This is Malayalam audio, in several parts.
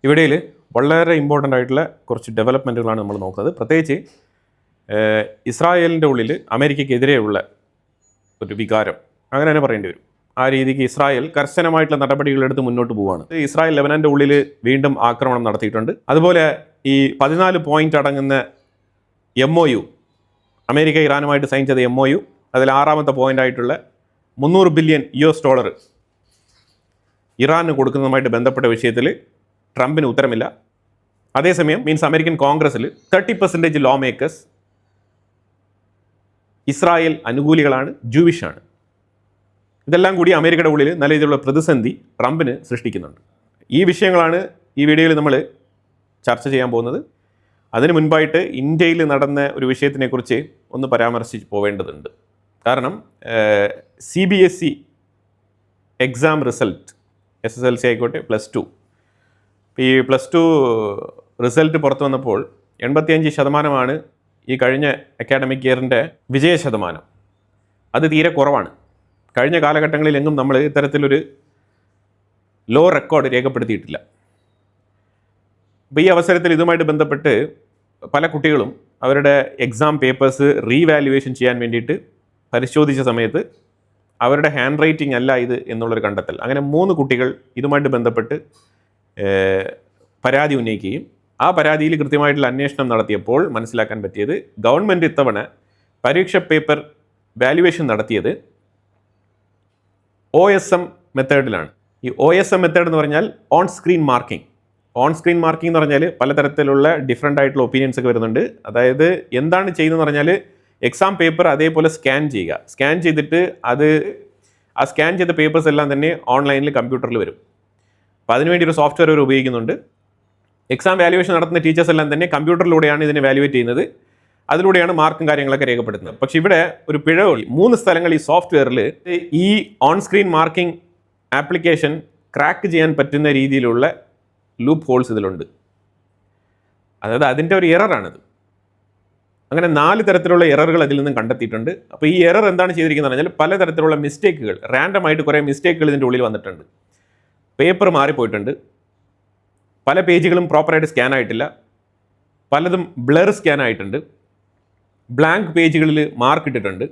ഇവിടയിൽ വളരെ ഇമ്പോർട്ടൻ്റ് ആയിട്ടുള്ള കുറച്ച് ഡെവലപ്മെൻറ്റുകളാണ് നമ്മൾ നോക്കുന്നത്. പ്രത്യേകിച്ച് ഇസ്രായേലിൻ്റെ ഉള്ളിൽ അമേരിക്കയ്ക്കെതിരെയുള്ള ഒരു വികാരം, അങ്ങനെ തന്നെ പറയേണ്ടി വരും. ആ രീതിക്ക് ഇസ്രായേൽ കർശനമായിട്ടുള്ള നടപടികളെടുത്ത് മുന്നോട്ട് പോവുകയാണ്. ഇസ്രായേൽ ലെബനൻ്റെ ഉള്ളിൽ വീണ്ടും ആക്രമണം നടത്തിയിട്ടുണ്ട്. അതുപോലെ ഈ 14 പോയിന്റ് അടങ്ങുന്ന MOU, അമേരിക്ക ഇറാനുമായിട്ട് സൈൻ ചെയ്ത MOU, അതിൽ 6ാമത്തെ പോയിൻ്റായിട്ടുള്ള $300 ബില്യൺ ഇറാന് കൊടുക്കുന്നതുമായിട്ട് ബന്ധപ്പെട്ട വിഷയത്തിൽ ട്രംപിന് ഉത്തരമില്ല. അതേസമയം അമേരിക്കൻ കോൺഗ്രസ്സിൽ 30% ലോ മേക്കേഴ്സ് ഇസ്രായേൽ അനുകൂലികളാണ്, ജൂവിഷാണ്. ഇതെല്ലാം കൂടി അമേരിക്കയുടെ ഉള്ളിൽ നല്ല രീതിയിലുള്ള പ്രതിസന്ധി ട്രംപിന് സൃഷ്ടിക്കുന്നുണ്ട്. ഈ വിഷയങ്ങളാണ് ഈ വീഡിയോയിൽ നമ്മൾ ചർച്ച ചെയ്യാൻ പോകുന്നത്. അതിന് മുൻപായിട്ട് ഇന്ത്യയിൽ നടന്ന ഒരു വിഷയത്തിനെക്കുറിച്ച് ഒന്ന് പരാമർശിച്ച് പോവേണ്ടതുണ്ട്. കാരണം CBSE എക്സാം റിസൾട്ട്, SSLC ആയിക്കോട്ടെ, +2, ഈ +2 റിസൾട്ട് പുറത്തു വന്നപ്പോൾ 85% ഈ കഴിഞ്ഞ അക്കാഡമിക് ഇയറിൻ്റെ വിജയ ശതമാനം. അത് തീരെ കുറവാണ്. കഴിഞ്ഞ കാലഘട്ടങ്ങളിലെങ്ങും നമ്മൾ ഇത്തരത്തിലൊരു ലോ റെക്കോർഡ് രേഖപ്പെടുത്തിയിട്ടില്ല. അപ്പോൾ ഈ അവസരത്തിൽ ഇതുമായിട്ട് ബന്ധപ്പെട്ട് പല കുട്ടികളും അവരുടെ എക്സാം പേപ്പേഴ്സ് റീവാലുവേഷൻ ചെയ്യാൻ വേണ്ടിയിട്ട് പരിശോധിച്ച സമയത്ത് അവരുടെ ഹാൻഡ് റൈറ്റിംഗ് അല്ല ഇത് എന്നുള്ളൊരു കണ്ടെത്തൽ. അങ്ങനെ 3 കുട്ടികൾ ഇതുമായിട്ട് ബന്ധപ്പെട്ട് പരാതി ഉന്നയിക്കുകയും ആ പരാതിയിൽ കൃത്യമായിട്ടുള്ള അന്വേഷണം നടത്തിയപ്പോൾ മനസ്സിലാക്കാൻ പറ്റിയത് ഗവൺമെൻറ് ഇത്തവണ പരീക്ഷ പേപ്പർ വാല്യുവേഷൻ നടത്തിയത് OSM മെത്തേഡിലാണ്. ഈ OSM മെത്തേഡ് എന്ന് പറഞ്ഞാൽ on screen marking. On screen marking എന്ന് പറഞ്ഞാൽ പലതരത്തിലുള്ള ഡിഫറെൻ്റ് ആയിട്ടുള്ള ഒപ്പീനിയൻസ് ഒക്കെ വരുന്നുണ്ട്. അതായത് എന്താണ് ചെയ്യുന്നതെന്ന് പറഞ്ഞാൽ എക്സാം പേപ്പർ അതേപോലെ സ്കാൻ ചെയ്യുക. സ്കാൻ ചെയ്തിട്ട് ആ സ്കാൻ ചെയ്ത പേപ്പേഴ്സ് എല്ലാം തന്നെ ഓൺലൈനിൽ കമ്പ്യൂട്ടറിൽ വരും. അപ്പോൾ അതിനുവേണ്ടി ഒരു സോഫ്റ്റ്വെയർ അവർ ഉപയോഗിക്കുന്നുണ്ട്. എക്സാം വാല്യുവേഷൻ നടത്തുന്ന ടീച്ചേഴ്സ് എല്ലാം തന്നെ കമ്പ്യൂട്ടറിലൂടെയാണ് ഇതിനെ വാല്യുവേറ്റ് ചെയ്യുന്നത്. അതിലൂടെയാണ് മാർക്കും കാര്യങ്ങളൊക്കെ രേഖപ്പെടുത്തുന്നത്. പക്ഷേ ഇവിടെ ഒരു പിഴ, 3 സ്ഥലങ്ങൾ ഈ സോഫ്റ്റ്വെയറിൽ ഈ on screen marking application crack ചെയ്യാൻ പറ്റുന്ന രീതിയിലുള്ള ലൂപ്പ് ഹോൾസ് ഇതിലുണ്ട്. അതായത് അതിൻ്റെ ഒരു എററാണിത്. അങ്ങനെ 4 തരത്തിലുള്ള എററുകൾ അതിൽ നിന്നും കണ്ടെത്തിയിട്ടുണ്ട്. അപ്പോൾ ഈ എറർ എന്താണ് ചെയ്തിരിക്കുന്നത് പറഞ്ഞാൽ പലതരത്തിലുള്ള മിസ്റ്റേക്കുകൾ, റാൻഡമായിട്ട് കുറേ മിസ്റ്റേക്കുകൾ ഇതിൻ്റെ ഉള്ളിൽ വന്നിട്ടുണ്ട്. പേപ്പർ മാറിപ്പോയിട്ടുണ്ട്, പല പേജുകളും പ്രോപ്പറായിട്ട് സ്കാൻ ആയിട്ടില്ല, പലതും ബ്ലർ സ്കാൻ ആയിട്ടുണ്ട്, ബ്ലാങ്ക് പേജുകളിൽ മാർക്ക് ഇട്ടിട്ടുണ്ട്,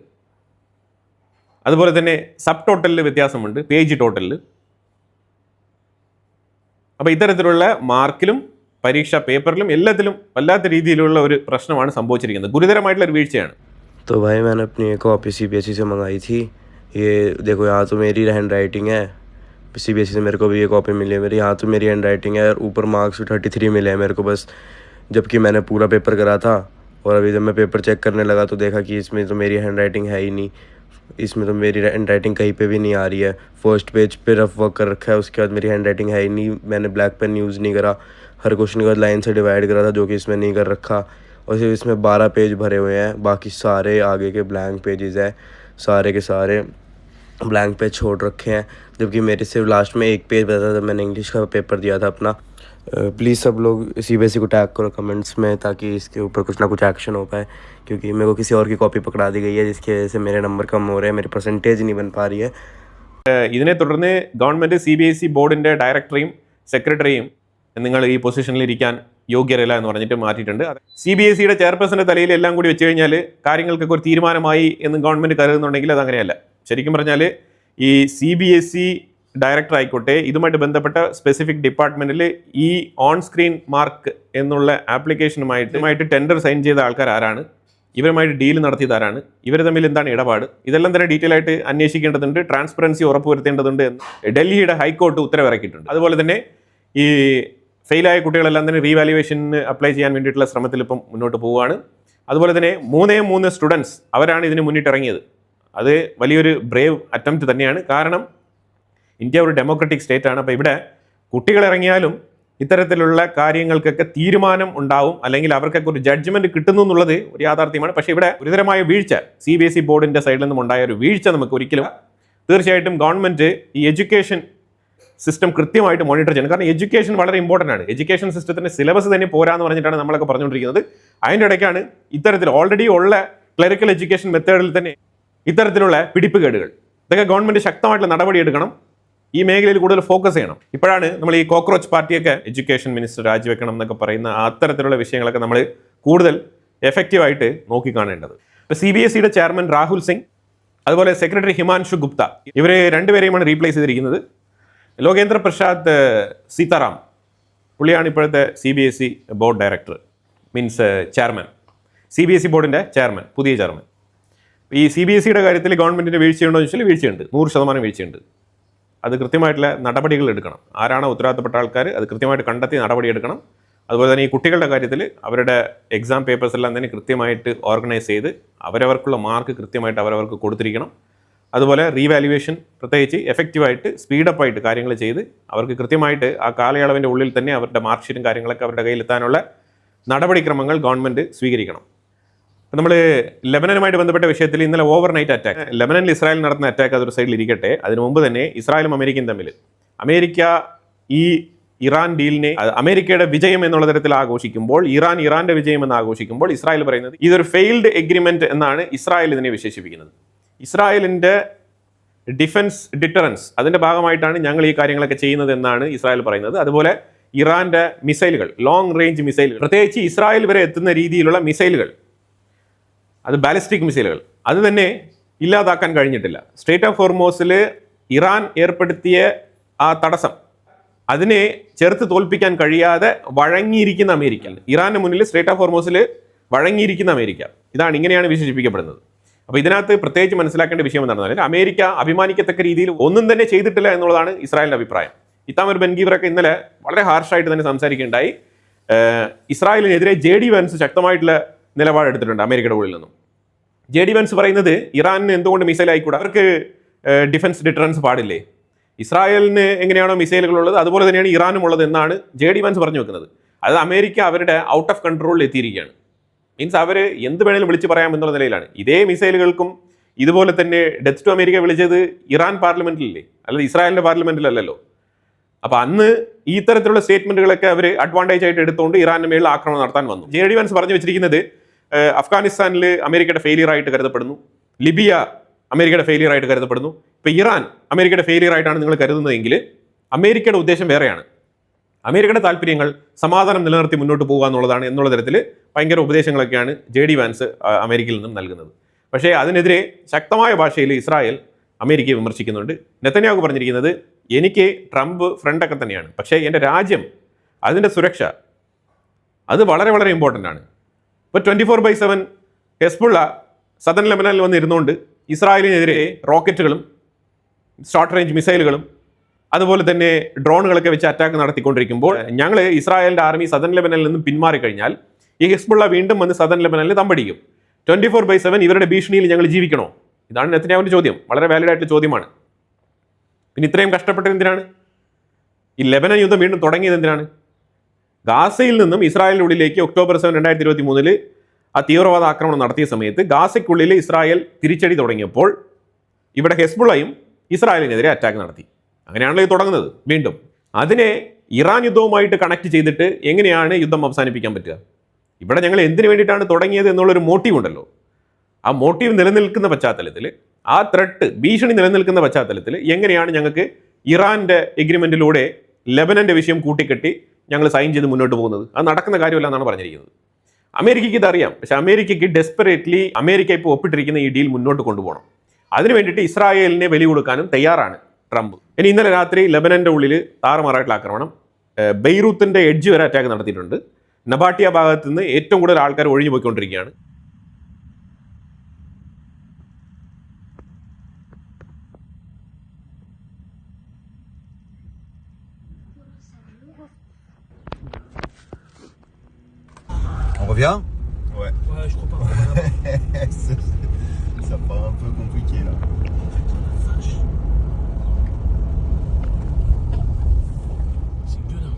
അതുപോലെ തന്നെ സബ് ടോട്ടലിൽ വ്യത്യാസമുണ്ട്, പേജ് ടോട്ടലിൽ. അപ്പോൾ ഇത്തരത്തിലുള്ള മാർക്കിലും പരീക്ഷാ പേപ്പറിലും എല്ലാത്തിലും വല്ലാത്ത രീതിയിലുള്ള ഒരു പ്രശ്നമാണ് സംഭവിച്ചിരിക്കുന്നത്. ഗുരുതരമായിട്ടുള്ള ഒരു വീഴ്ചയാണ്. तो भाई मैंने अपनी एक कॉपी CBSE से मंगाई थी. ये देखो, यहाँ तो मेरी हैंड राइटिंग है. CBSE से मेरे को भी ये कॉपी मिली है मेरी. यहाँ तो मेरी हैंड राइटिंग है और ऊपर मार्क्स 33 मिले हैं मेरे को बस, जबकि मैंने पूरा पेपर करा था. और अभी जब मैं पेपर चेक करने लगा तो देखा कि इसमें तो मेरी हैंड राइटिंग है ही नहीं. इसमें तो मेरी हैंड राइटिंग कहीं पे भी नहीं आ रही है. फर्स्ट पेज पे रफ वर्क कर रखा है, उसके बाद मेरी हैंड राइटिंग है ही नहीं. मैंने ब्लैक पेन यूज़ नहीं करा, हर क्वेश्चन के बाद लाइन से डिवाइड करा था, जो कि इसमें नहीं कर रखा. और सिर्फ इसमें 12 पेज भरे हुए हैं, बाकी सारे आगे के ब्लैंक पेजेस हैं. सारे के सारे ब्लैंक पेज छोड़ रखे हैं, जबकि मेरे सिर्फ लास्ट में 1 पेज बचा था जब मैंने इंग्लिश का पेपर दिया था अपना. प्लीज़ सब लोग CBSE को टैग करो कमेंट्स में, ताकि इसके ऊपर कुछ ना कुछ एक्शन हो पाए. क्योंकि मेरे को किसी और की कॉपी पकड़ा दी गई है, जिसकी वजह से मेरे नंबर कम हो रहे हैं, मेरी परसेंटेज नहीं बन पा रही है. ഇതിനെ തുടർന്ന് ഗവൺമെൻറ് CBSE ബോർഡിൻ്റെ ഡയറക്ടറെയും സെക്രട്ടറിയും നിങ്ങൾ ഈ പൊസിഷനിൽ ഇരിക്കാൻ യോഗ്യരല്ല എന്ന് പറഞ്ഞിട്ട് മാറ്റിയിട്ടുണ്ട്. CBSEയുടെ ചെയർപേഴ്സൻ്റെ തലയിൽ എല്ലാം കൂടി വെച്ച് കഴിഞ്ഞാൽ കാര്യങ്ങൾക്കൊക്കെ ഒരു തീരുമാനമായി എന്ന് ഗവൺമെൻറ് കരുതുന്നുണ്ടെങ്കിൽ അതങ്ങനെയല്ല. ശരിക്കും പറഞ്ഞാൽ ഈ CBSE ഡയറക്ടർ ആയിക്കോട്ടെ, ഇതുമായിട്ട് ബന്ധപ്പെട്ട സ്പെസിഫിക് ഡിപ്പാർട്ട്മെൻറ്റിൽ ഈ ഓൺ സ്ക്രീൻ മാർക്ക് എന്നുള്ള ആപ്ലിക്കേഷനുമായിട്ട് ടെൻഡർ സൈൻ ചെയ്ത ആൾക്കാർ ആരാണ്, ഇവരുമായിട്ട് ഡീൽ നടത്തിയത് ആരാണ്, ഇവർ തമ്മിൽ എന്താണ് ഇടപാട്, ഇതെല്ലാം തന്നെ ഡീറ്റെയിൽ ആയിട്ട് അന്വേഷിക്കേണ്ടതുണ്ട്. ട്രാൻസ്പെറൻസി ഉറപ്പുവരുത്തേണ്ടതുണ്ട് എന്ന് ഡൽഹിയുടെ ഹൈക്കോർട്ട് ഉത്തരവിറക്കിയിട്ടുണ്ട്. അതുപോലെ തന്നെ ഈ ഫെയിലായ കുട്ടികളെല്ലാം തന്നെ റീവാലുവേഷന് അപ്ലൈ ചെയ്യാൻ വേണ്ടിയിട്ടുള്ള ശ്രമത്തിൽ ഇപ്പം മുന്നോട്ട് പോവുകയാണ്. അതുപോലെ തന്നെ 3 സ്റ്റുഡൻസ് അവരാണ് ഇതിന് മുന്നിട്ടിറങ്ങിയത്. അത് വലിയൊരു ബ്രേവ് അറ്റംപ്റ്റ് തന്നെയാണ്. കാരണം ഇന്ത്യ ഒരു ഡെമോക്രാറ്റിക് സ്റ്റേറ്റ് ആണ്. അപ്പോൾ ഇവിടെ കുട്ടികളിറങ്ങിയാലും ഇത്തരത്തിലുള്ള കാര്യങ്ങൾക്കൊക്കെ തീരുമാനം ഉണ്ടാവും, അല്ലെങ്കിൽ അവർക്കൊക്കെ ഒരു ജഡ്ജ്മെന്റ് കിട്ടുന്നു എന്നുള്ളത് ഒരു യാഥാർത്ഥ്യമാണ്. പക്ഷേ ഇവിടെ ഗുരുതരമായ വീഴ്ച CBSE ബോർഡിൻ്റെ സൈഡിൽ നിന്നും ഉണ്ടായ ഒരു വീഴ്ച നമുക്ക് ഒരിക്കലും, തീർച്ചയായിട്ടും ഗവൺമെൻറ് ഈ എഡ്യൂക്കേഷൻ സിസ്റ്റം കൃത്യമായിട്ട് മോണിറ്റർ ചെയ്യണം. കാരണം എഡ്യൂക്കേഷൻ വളരെ ഇമ്പോർട്ടൻ്റ് ആണ്. എഡ്യൂക്കേഷൻ സിസ്റ്റത്തിൻ്റെ സിലബസ് തന്നെ പോരാന്ന് പറഞ്ഞിട്ടാണ് നമ്മളൊക്കെ പറഞ്ഞുകൊണ്ടിരിക്കുന്നത്. അതിൻ്റെ ഇടയ്ക്കാണ് ഇത്തരത്തിൽ ഓൾറെഡി ഉള്ള ക്ലറിക്കൽ എഡ്യൂക്കേഷൻ മെത്തേഡിൽ തന്നെ ഇത്തരത്തിലുള്ള പിടിപ്പുകേടുകൾ. ഇതൊക്കെ ഗവൺമെൻറ് ശക്തമായിട്ടുള്ള നടപടിയെടുക്കണം. ഈ മേഖലയിൽ കൂടുതൽ ഫോക്കസ് ചെയ്യണം. ഇപ്പോഴാണ് നമ്മൾ ഈ കോക്രോച്ച് പാർട്ടിയൊക്കെ എഡ്യൂക്കേഷൻ മിനിസ്റ്റർ രാജിവെക്കണം എന്നൊക്കെ പറയുന്ന അത്തരത്തിലുള്ള വിഷയങ്ങളൊക്കെ നമ്മൾ കൂടുതൽ എഫക്റ്റീവായിട്ട് നോക്കിക്കാണേണ്ടത്. ഇപ്പോൾ CBSEയുടെ ചെയർമാൻ രാഹുൽ സിംഗ്, അതുപോലെ സെക്രട്ടറി ഹിമാൻഷു ഗുപ്ത, ഇവരെ രണ്ടുപേരെയുമാണ് റീപ്ലേസ് ചെയ്തിരിക്കുന്നത്. ലോകേന്ദ്ര പ്രസാദ് സീതാറാം, പുള്ളിയാണ് ഇപ്പോഴത്തെ CBSE board director, means chairman, CBSE ബോർഡിൻ്റെ ചെയർമാൻ, പുതിയ ചെയർമാൻ. ഈ CBSEയുടെ കാര്യത്തിൽ ഗവൺമെൻറ്റിൻ്റെ വീഴ്ചയുണ്ടോ എന്ന് വെച്ചാൽ വീഴ്ചയുണ്ട്, 100% വീഴ്ചയുണ്ട്. അത് കൃത്യമായിട്ടുള്ള നടപടികൾ എടുക്കണം. ആരാണോ ഉത്തരവാദിത്തപ്പെട്ട ആൾക്കാർ അത് കൃത്യമായിട്ട് കണ്ടെത്തി നടപടിയെടുക്കണം. അതുപോലെ തന്നെ ഈ കുട്ടികളുടെ കാര്യത്തിൽ അവരുടെ എക്സാം പേപ്പേഴ്സ് എല്ലാം തന്നെ കൃത്യമായിട്ട് ഓർഗനൈസ് ചെയ്ത് അവരവർക്കുള്ള മാർക്ക് കൃത്യമായിട്ട് അവരവർക്ക് കൊടുത്തിരിക്കണം. അതുപോലെ റീവാലുവേഷൻ പ്രത്യേകിച്ച് എഫക്റ്റീവായിട്ട് സ്പീഡപ്പായിട്ട് കാര്യങ്ങൾ ചെയ്ത് അവർക്ക് കൃത്യമായിട്ട് ആ കാലയളവിൻ്റെ ഉള്ളിൽ തന്നെ അവരുടെ മാർക്ക് ഷീറ്റും കാര്യങ്ങളൊക്കെ അവരുടെ കയ്യിലെത്താനുള്ള നടപടിക്രമങ്ങൾ ഗവൺമെൻറ് സ്വീകരിക്കണം. ഇപ്പം നമ്മൾ ലെബനനുമായിട്ട് ബന്ധപ്പെട്ട വിഷയത്തിൽ ഇന്നലെ ഓവർനൈറ്റ് അറ്റാക്ക്, ലെബനനിൽ ഇസ്രായേൽ നടത്തുന്ന അറ്റാക്ക് അതൊരു സൈഡിൽ ഇരിക്കട്ടെ, അതിനു മുമ്പ് തന്നെ ഇസ്രായേലും അമേരിക്കയും തമ്മിൽ അമേരിക്ക ഈ ഇറാൻ ഡീലിനെ അമേരിക്കയുടെ വിജയം എന്നുള്ള തരത്തിൽ ആഘോഷിക്കുമ്പോൾ, ഇറാന്റെ വിജയം എന്ന് ആഘോഷിക്കുമ്പോൾ ഇസ്രായേൽ പറയുന്നത് ഇതൊരു ഫെയിൽഡ് എഗ്രിമെന്റ് എന്നാണ് ഇസ്രായേൽ ഇതിനെ വിശേഷിപ്പിക്കുന്നത്. ഇസ്രായേലിന്റെ ഡിഫൻസ് ഡിറ്ററൻസ് അതിന്റെ ഭാഗമായിട്ടാണ് ഞങ്ങൾ ഈ കാര്യങ്ങളൊക്കെ ചെയ്യുന്നത് എന്നാണ് ഇസ്രായേൽ പറയുന്നത്. അതുപോലെ ഇറാന്റെ മിസൈലുകൾ, ലോങ് റേഞ്ച് മിസൈലുകൾ, പ്രത്യേകിച്ച് ഇസ്രായേൽ വരെ എത്തുന്ന രീതിയിലുള്ള മിസൈലുകൾ, അത് ബാലിസ്റ്റിക് മിസൈലുകൾ, അത് തന്നെ ഇല്ലാതാക്കാൻ കഴിഞ്ഞിട്ടില്ല. സ്ട്രേറ്റ് ഓഫ് ഹോർമോസിൽ ഇറാൻ ഏർപ്പെടുത്തിയ ആ തടസ്സം, അതിനെ ചെറുത്ത് തോൽപ്പിക്കാൻ കഴിയാതെ വഴങ്ങിയിരിക്കുന്ന അമേരിക്ക, ഇറാന് മുന്നിൽ സ്ട്രേറ്റ് ഓഫ് ഹോർമോസിൽ വഴങ്ങിയിരിക്കുന്ന അമേരിക്ക, ഇങ്ങനെയാണ് വിശേഷിപ്പിക്കപ്പെടുന്നത്. അപ്പോൾ ഇതിനകത്ത് പ്രത്യേകിച്ച് മനസ്സിലാക്കേണ്ട വിഷയം എന്താണെന്ന് പറഞ്ഞാൽ അമേരിക്ക അഭിമാനിക്കത്തക്ക രീതിയിൽ ഒന്നും തന്നെ ചെയ്തിട്ടില്ല എന്നുള്ളതാണ് ഇസ്രായേലിന്റെ അഭിപ്രായം. ഇത്താമർ ബെൻഗീവറൊക്കെ ഇന്നലെ വളരെ ഹാർഷായിട്ട് തന്നെ സംസാരിക്കുകയുണ്ടായി. ഇസ്രായേലിനെതിരെ JD വാൻസ് ശക്തമായിട്ടുള്ള നിലപാടെടുത്തിട്ടുണ്ട് അമേരിക്കയുടെ ഉള്ളിൽ നിന്നും. JD വാൻസ് പറയുന്നത് ഇറാനിന് എന്തുകൊണ്ട് മിസൈൽ ആയിക്കൂടാ, അവർക്ക് ഡിഫൻസ് ഡിറ്ററൻസ് പാടില്ലേ, ഇസ്രായേലിന് എങ്ങനെയാണോ മിസൈലുകൾ ഉള്ളത് അതുപോലെ തന്നെയാണ് ഇറാനും ഉള്ളത് എന്നാണ് JD വാൻസ് പറഞ്ഞു വെക്കുന്നത്. അത് അമേരിക്ക അവരുടെ ഔട്ട് ഓഫ് കൺട്രോളിൽ എത്തിയിരിക്കുകയാണ്. മീൻസ് അവർ എന്ത് വേണേലും വിളിച്ച് പറയാം എന്നുള്ള നിലയിലാണ്. ഇതേ മിസൈലുകൾക്കും ഇതുപോലെ തന്നെ ഡെത്ത് ടു അമേരിക്ക വിളിച്ചത് ഇറാൻ പാർലമെന്റിലല്ലേ, അല്ലാതെ ഇസ്രായേലിന്റെ പാർലമെന്റിലല്ലോ. അപ്പോൾ അന്ന് ഈ തരത്തിലുള്ള സ്റ്റേറ്റ്മെന്റുകളൊക്കെ അവർ അഡ്വാൻറ്റേജ് ആയിട്ട് എടുത്തുകൊണ്ട് ഇറാന്റെ മേളിൽ ആക്രമണം നടത്താൻ വന്നു. JD വാൻസ് പറഞ്ഞു വെച്ചിരിക്കുന്നത് അഫ്ഗാനിസ്ഥാനിൽ അമേരിക്കയുടെ ഫെയിലിയർ ആയിട്ട് കരുതപ്പെടുന്നു, ലിബിയ അമേരിക്കയുടെ ഫെയിലിയർ ആയിട്ട് കരുതപ്പെടുന്നു. ഇപ്പോൾ ഇറാൻ അമേരിക്കയുടെ ഫെയിലിയർ ആയിട്ടാണ് നിങ്ങൾ കരുതുന്നതെങ്കിൽ അമേരിക്കയുടെ ഉദ്ദേശം വേറെയാണ്. അമേരിക്കയുടെ താല്പര്യങ്ങൾ സമാധാനം നിലനിർത്തി മുന്നോട്ട് പോകുക എന്നുള്ളതാണ് എന്നുള്ള തരത്തിൽ ഭയങ്കര ഉപദേശങ്ങളൊക്കെയാണ് JD വാൻസ് അമേരിക്കയിൽ നിന്നും നൽകുന്നത്. പക്ഷേ അതിനെതിരെ ശക്തമായ ഭാഷയിൽ ഇസ്രായേൽ അമേരിക്കയെ വിമർശിക്കുന്നുണ്ട്. നെതന്യാഹു പറഞ്ഞിരിക്കുന്നത് എനിക്ക് ട്രംപ് ഫ്രണ്ടൊക്കെ തന്നെയാണ്, പക്ഷേ എൻ്റെ രാജ്യം, അതിൻ്റെ സുരക്ഷ അത് വളരെ വളരെ ഇമ്പോർട്ടൻ്റ് ആണ്. ഇപ്പോൾ 24/7 ഹെസ്ബുള്ള സദൻ ലെബനനിൽ വന്നിരുന്നുകൊണ്ട് ഇസ്രായേലിനെതിരെ റോക്കറ്റുകളും ഷോർട്ട് റേഞ്ച് മിസൈലുകളും അതുപോലെ തന്നെ ഡ്രോണുകളൊക്കെ വെച്ച് അറ്റാക്ക് നടത്തിക്കൊണ്ടിരിക്കുമ്പോൾ ഞങ്ങൾ ഇസ്രായേലിൻ്റെ ആർമി സദൻ ലെബനനിൽ നിന്നും പിന്മാറിക്കഴിഞ്ഞാൽ ഈ ഹെസ്ബുള്ള വീണ്ടും വന്ന് സദൻ ലെബനനിൽ തമ്പടിക്കും. 24/7 ഇവരുടെ ഭീഷണിയിൽ ഞങ്ങൾ ജീവിക്കണോ? ഇതാണ് നെതന്യാഹുവിൻ്റെ ചോദ്യം. വളരെ വാലിഡ് ആയിട്ടുള്ള ചോദ്യമാണ്. പിന്നെ ഇത്രയും കഷ്ടപ്പെട്ടത് എന്തിനാണ്? ഈ ലെബനൻ യുദ്ധം വീണ്ടും തുടങ്ങിയത് എന്തിനാണ്? ഗാസയിൽ നിന്നും ഇസ്രായേലിൻ്റെ ഉള്ളിലേക്ക് ഒക്ടോബർ 7, 2023 ആ തീവ്രവാദ ആക്രമണം നടത്തിയ സമയത്ത് ഗാസയ്ക്കുള്ളിൽ ഇസ്രായേൽ തിരിച്ചടി തുടങ്ങിയപ്പോൾ ഇവിടെ ഹെസ്ബുള്ളയും ഇസ്രായേലിനെതിരെ അറ്റാക്ക് നടത്തി. അങ്ങനെയാണല്ലോ ഇത് തുടങ്ങുന്നത്. വീണ്ടും അതിനെ ഇറാൻ യുദ്ധവുമായിട്ട് കണക്ട് ചെയ്തിട്ട് എങ്ങനെയാണ് യുദ്ധം അവസാനിപ്പിക്കാൻ പറ്റുക? ഇവിടെ ഞങ്ങൾ എന്തിനു വേണ്ടിയിട്ടാണ് തുടങ്ങിയത് എന്നുള്ളൊരു മോട്ടീവ് ഉണ്ടല്ലോ. ആ മോട്ടീവ് നിലനിൽക്കുന്ന പശ്ചാത്തലത്തിൽ, ആ ത്രെട്ട് ഭീഷണി നിലനിൽക്കുന്ന പശ്ചാത്തലത്തിൽ എങ്ങനെയാണ് ഞങ്ങൾക്ക് ഇറാന്റെ എഗ്രിമെന്റിലൂടെ ലെബനന്റെ വിഷയം കൂട്ടിക്കെട്ടി ഞങ്ങൾ സൈൻ ചെയ്ത് മുന്നോട്ട് പോകുന്നത്? അത് നടക്കുന്ന കാര്യമല്ല എന്നാണ് പറഞ്ഞിരിക്കുന്നത്. അമേരിക്കയ്ക്ക് ഇതറിയാം. പക്ഷെ അമേരിക്കയ്ക്ക് ഡെസ്പെറേറ്റ്ലി അമേരിക്ക ഇപ്പോൾ ഒപ്പിട്ടിരിക്കുന്ന ഈ ഡീൽ മുന്നോട്ട് കൊണ്ടുപോകണം. അതിനു വേണ്ടിയിട്ട് ഇസ്രായേലിനെ ബലി കൊടുക്കാനും തയ്യാറാണ് ട്രംപ്. ഇനി ഇന്നലെ രാത്രി ലെബനന്റെ ഉള്ളിൽ താറുമാറായിട്ടുള്ള ആക്രമണം, ബെയ്റൂത്തിന്റെ എഡ്ജ് വരെ അറ്റാക്ക് നടത്തിയിട്ടുണ്ട്. നബാട്ടിയ ഭാഗത്ത് നിന്ന് ഏറ്റവും കൂടുതൽ ആൾക്കാർ ഒഴിഞ്ഞു പോയിക്കൊണ്ടിരിക്കുകയാണ്. On revient? Ouais. Ouais, je crois pas. Ça paraît un peu compliqué là. C'est que là.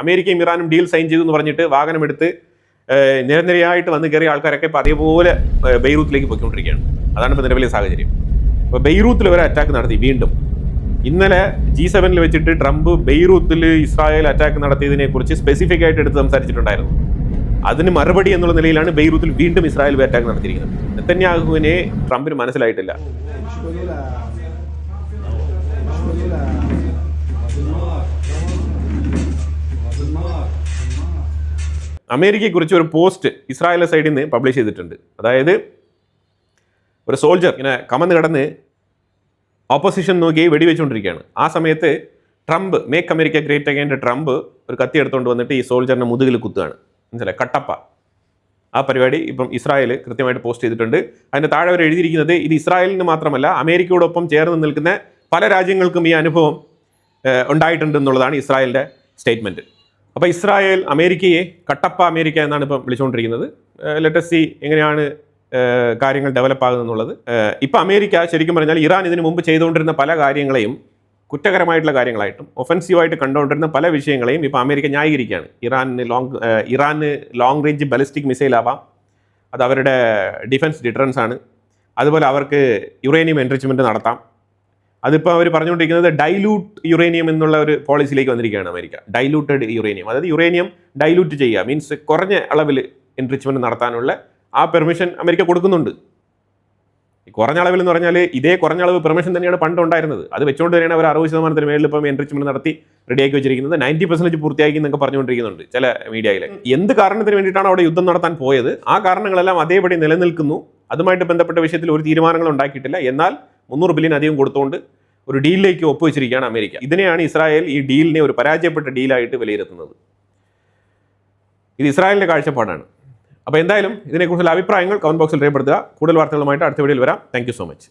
അമേരിക്കയും ഇറാനും ഡീൽ സൈൻ ചെയ്തു എന്ന് പറഞ്ഞിട്ട് വാഹനമെടുത്ത് നിരനിരയായിട്ട് വന്ന് കയറിയ ആൾക്കാരൊക്കെ ഇപ്പോൾ അതേപോലെ ബെയ്റൂത്തിലേക്ക് പോയിക്കൊണ്ടിരിക്കുകയാണ്. അതാണ് ഇപ്പോൾ നിലവിലെ സാഹചര്യം. അപ്പോൾ ബെയ്റൂത്തിൽ ഒരു അറ്റാക്ക് നടത്തി വീണ്ടും. ഇന്നലെ G7 വെച്ചിട്ട് ട്രംപ് ബെയ്റൂത്തിൽ ഇസ്രായേൽ അറ്റാക്ക് നടത്തിയതിനെ കുറിച്ച് സ്പെസിഫിക് ആയിട്ട് എടുത്ത് സംസാരിച്ചിട്ടുണ്ടായിരുന്നു. അതിന് മറുപടി എന്നുള്ള നിലയിലാണ് ബെയ്റൂത്തിൽ വീണ്ടും ഇസ്രായേൽ അറ്റാക്ക് നടത്തിയിരിക്കുന്നത്. നെതന്യാഹുവിനെ ട്രംപിന് മനസ്സിലായിട്ടില്ല. അമേരിക്കയെക്കുറിച്ച് ഒരു പോസ്റ്റ് ഇസ്രായേലിന്റെ സൈഡിൽ നിന്ന് പബ്ലിഷ് ചെയ്തിട്ടുണ്ട്. അതായത് ഒരു സോൾജർ ഇങ്ങനെ കമന്ന് കിടന്ന് ഓപ്പോസിഷൻ നോക്കി വെടിവെച്ചുകൊണ്ടിരിക്കുകയാണ്. ആ സമയത്ത് ട്രംപ്, മേക്ക് അമേരിക്ക ഗ്രേറ്റ് അഗൈൻ്റെ ട്രംപ് ഒരു കത്തി എടുത്തുകൊണ്ട് വന്നിട്ട് ഈ സോൾജറിനെ മുതുകിൽ കുത്തുകയാണ്. മനസ്സിലായി? കട്ടപ്പ. ആ പരിപാടി ഇപ്പം ഇസ്രായേൽ കൃത്യമായിട്ട് പോസ്റ്റ് ചെയ്തിട്ടുണ്ട്. അതിൻ്റെ താഴെ അവർ എഴുതിയിരിക്കുന്നത് ഇത് ഇസ്രായേലിന് മാത്രമല്ല അമേരിക്കയോടൊപ്പം ചേർന്ന് നിൽക്കുന്ന പല രാജ്യങ്ങൾക്കും ഈ അനുഭവം ഉണ്ടായിട്ടുണ്ട് എന്നുള്ളതാണ് ഇസ്രായേലിൻ്റെ സ്റ്റേറ്റ്മെൻറ്റ്. അപ്പോൾ ഇസ്രായേൽ അമേരിക്കയെ കട്ടപ്പ അമേരിക്ക എന്നാണ് ഇപ്പം വിളിച്ചുകൊണ്ടിരിക്കുന്നത്. ലെറ്റസ് സി എങ്ങനെയാണ് കാര്യങ്ങൾ ഡെവലപ്പ് ആകുന്നുള്ളത്. ഇപ്പം അമേരിക്ക ശരിക്കും പറഞ്ഞാൽ ഇറാൻ ഇതിനു മുമ്പ് ചെയ്തുകൊണ്ടിരുന്ന പല കാര്യങ്ങളെയും കുറ്റകരമായിട്ടുള്ള കാര്യങ്ങളായിട്ടും ഒഫൻസീവായിട്ട് കണ്ടുകൊണ്ടിരുന്ന പല വിഷയങ്ങളെയും ഇപ്പോൾ അമേരിക്ക ന്യായീകരിക്കുകയാണ്. ഇറാന് ലോങ് റേഞ്ച് ബാലിസ്റ്റിക് മിസൈൽ ആവാം, അത് അവരുടെ ഡിഫൻസ് ഡിറ്ററൻസ് ആണ്. അതുപോലെ അവർക്ക് യുറേനിയം എൻറിച്ച്മെൻറ്റ് നടത്താം. അതിപ്പോൾ അവർ പറഞ്ഞുകൊണ്ടിരിക്കുന്നത് ഡൈലൂട്ട് യുറേനിയം എന്നുള്ള ഒരു പോളിസിയിലേക്ക് വന്നിരിക്കുകയാണ് അമേരിക്ക. ഡൈലൂട്ടഡ് യുറേനിയം, അതായത് യുറേനിയം ഡൈലൂട്ട് ചെയ്യുക, മീൻസ് കുറഞ്ഞ അളവിൽ എൻറിച്ച്മെൻറ്റ് നടത്താനുള്ള ആ പെർമിഷൻ അമേരിക്ക കൊടുക്കുന്നുണ്ട്. ഈ കുറഞ്ഞ അളവിൽ എന്ന് പറഞ്ഞാൽ ഇതേ കുറഞ്ഞ അളവ് പെർമിഷൻ തന്നെയാണ് പണ്ട് ഉണ്ടായിരുന്നത്. അത് വെച്ചുകൊണ്ട് തന്നെയാണ് അവർ 60% മേളിൽ ഇപ്പം എൻറിച്ച്മെൻറ്റ് നടത്തി റെഡിയാക്കി വെച്ചിരിക്കുന്നത്. 90% പൂർത്തിയാക്കി എന്നൊക്കെ പറഞ്ഞുകൊണ്ടിരിക്കുന്നുണ്ട് ചില മീഡിയയിൽ. എന്ത് കാരണത്തിന് വേണ്ടിയിട്ടാണ് അവിടെ യുദ്ധം നടത്താൻ പോയത്, ആ കാരണങ്ങളെല്ലാം അതേപടി നിലനിൽക്കുന്നു. അതുമായിട്ട് ബന്ധപ്പെട്ട വിഷയത്തിൽ ഒരു തീരുമാനങ്ങളും ഉണ്ടാക്കിയിട്ടില്ല. എന്നാൽ 300 ബില്യൺ അധികം കൊടുത്തുകൊണ്ട് ഒരു ഡീലിലേക്ക് ഒപ്പുവെച്ചിരിക്കുകയാണ് അമേരിക്ക. ഇതിനെയാണ് ഇസ്രായേൽ ഈ ഡീലിനെ ഒരു പരാജയപ്പെട്ട ഡീലായിട്ട് വിലയിരുത്തുന്നത്. ഇത് ഇസ്രായേലിൻ്റെ കാഴ്ചപ്പാടാണ്. അപ്പോൾ എന്തായാലും ഇതിനെക്കുറിച്ചുള്ള അഭിപ്രായങ്ങൾ കമന്റ് ബോക്സിൽ രേഖപ്പെടുത്തുക. കൂടുതൽ വാർത്തകളുമായിട്ട് അടുത്ത വീഡിയോയിൽ വരാം. Thank you so much.